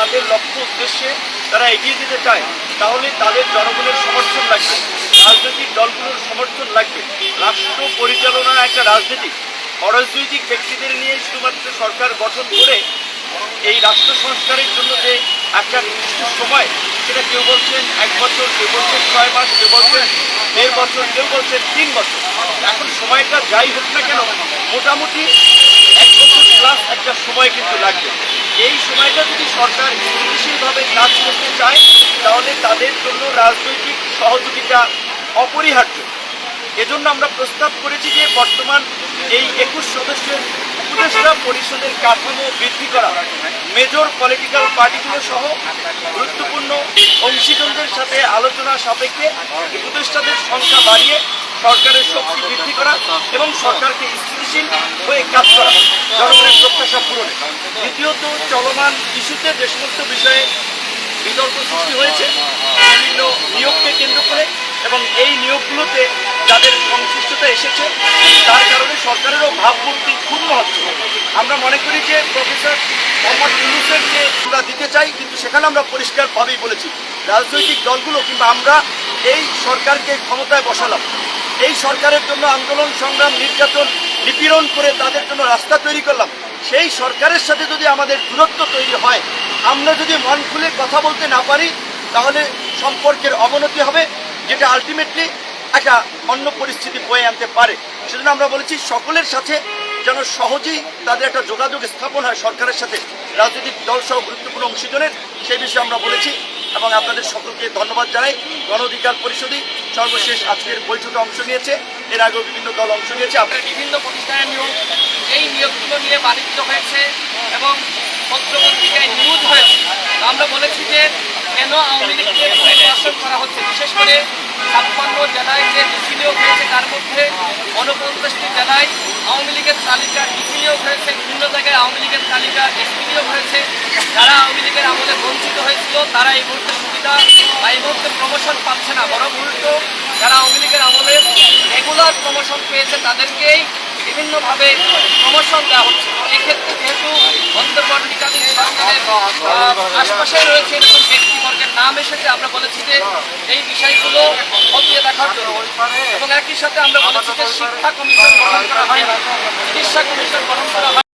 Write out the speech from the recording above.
তাদের লক্ষ্য উদ্দেশ্যে তারা এগিয়ে যেতে চায়, তাহলে তাদের জনগণের সমর্থন লাগবে, রাজনৈতিক দলগুলোর সমর্থন লাগবে। রাষ্ট্র পরিচালনার একটা রাজনীতি অরাজনৈতিক ব্যক্তিদের নিয়ে শুধুমাত্র সরকার গঠন করে এই রাষ্ট্র সংস্কারের জন্য যে একটা নির্দিষ্ট সময়, সেটা কেউ বলছেন 1 বছর, কেউ বলছেন 6 মাস, কেউ বলছেন 1.5 বছর, কেউ বলছেন 3 বছর। এখন সময়টা যাই হোক না কেন, মোটামুটি 1 বছর প্লাস একটা সময় কিন্তু লাগবে। এই সময়টা যদি সরকার স্থিতিশীলভাবে কাজ করতে চায়, তাহলে তাদের জন্য রাজনৈতিক সহযোগিতা অপরিহার্য। এজন্য আমরা প্রস্তাব করেছি যে বর্তমান এই 21 সদস্যের উপদেষ্টা পরিষদের কাঠামো বৃদ্ধি করা, মেজর পলিটিক্যাল পার্টিগুলো সহ গুরুত্বপূর্ণ অংশীজনদের সাথে আলোচনা সাপেক্ষে উপদেষ্টাদের সংখ্যা বাড়িয়ে সরকারের শক্তি বৃদ্ধি করা এবং সরকারকে স্থিতিশীল হয়ে কাজ করা, জনগণের প্রত্যাশা পূরণে। দ্বিতীয়ত, চলমান ইস্যুতে যে সমস্ত বিষয়ে বিতর্ক সৃষ্টি হয়েছে বিভিন্ন নিয়োগকে কেন্দ্র করে, এবং এই নিয়োগগুলোতে যাদের সংশ্লিষ্টতা এসেছে তার কারণে সরকারেরও ভাবমূর্তি ক্ষুণ্ণ হচ্ছে। আমরা মনে করি যে প্রফেসর মোহাম্মদ ইউনূসের যে আমরা দিতে চাই, কিন্তু সেখানে আমরা পরিষ্কারভাবেই বলেছি রাজনৈতিক দলগুলো কিংবা আমরা এই সরকারকে ক্ষমতায় বসালাম, এই সরকারের জন্য আন্দোলন সংগ্রাম নির্যাতন নিপীড়ন করে তাদের জন্য রাস্তা তৈরি করলাম, সেই সরকারের সাথে যদি আমাদের দূরত্ব তৈরি হয়, আমরা যদি মন খুলে কথা বলতে না পারি, তাহলে সম্পর্কের অবনতি হবে, যেটা আলটিমেটলি একটা অন্য পরিস্থিতি বয়ে আনতে পারে। সেজন্য আমরা বলেছি সকলের সাথে যেন সহজেই তাদের একটা যোগাযোগ স্থাপন হয় সরকারের সাথে, রাজনৈতিক দল সহ গুরুত্বপূর্ণ অংশীজনের, সেই বিষয়ে আমরা বলেছি। এবং আপনাদের সকলকে ধন্যবাদ জানাই। গণ অধিকার পরিষদই সর্বশেষ আজকের বৈঠকে অংশ নিয়েছে, এর আগেও বিভিন্ন দল অংশ নিয়েছে। আপনার বিভিন্ন প্রতিষ্ঠানের নিয়োগ, এই নিয়োগগুলো নিয়ে বাণিজ্য হয়েছে এবং পত্রপত্রিকায় নিউজ হয়েছে। আমরা বলেছি যে কেন আওয়ামী লীগকে পুনর্বাসন করা হচ্ছে, বিশেষ করে 56 জেলায় যে ডিসি নিয়োগ হয়েছে তার মধ্যে 49টি জেলায় আওয়ামী লীগের তালিকা ডিসি নিয়োগ হয়েছে, বিভিন্ন জায়গায় আওয়ামী লীগের তালিকা এসপি নিয়োগ হয়েছে। যারা আওয়ামী লীগের আমলে বঞ্চিত হয়েছিল তারা এই মুহূর্তে সুবিধা বা এই মুহূর্তে প্রমোশন পাচ্ছে না, বরং উল্টো যারা আওয়ামী লীগের আমলে রেগুলার প্রমোশন পেয়েছে তাদেরকেই বিভিন্নভাবে প্রমোশন দেওয়া হচ্ছে। এক্ষেত্রে যেহেতু অন্তর্বর্তীকালীন সরকারের আশপাশে রয়েছে এরকম ব্যক্তিবর্গের নাম এসেছে, আমরা বলেছি যে এই বিষয়গুলো খতিয়ে দেখার জন্য, এবং একই সাথে আমরা বলেছি যে শিক্ষা কমিশন গঠন করা হয়, চিকিৎসা কমিশন গঠন করা হয়।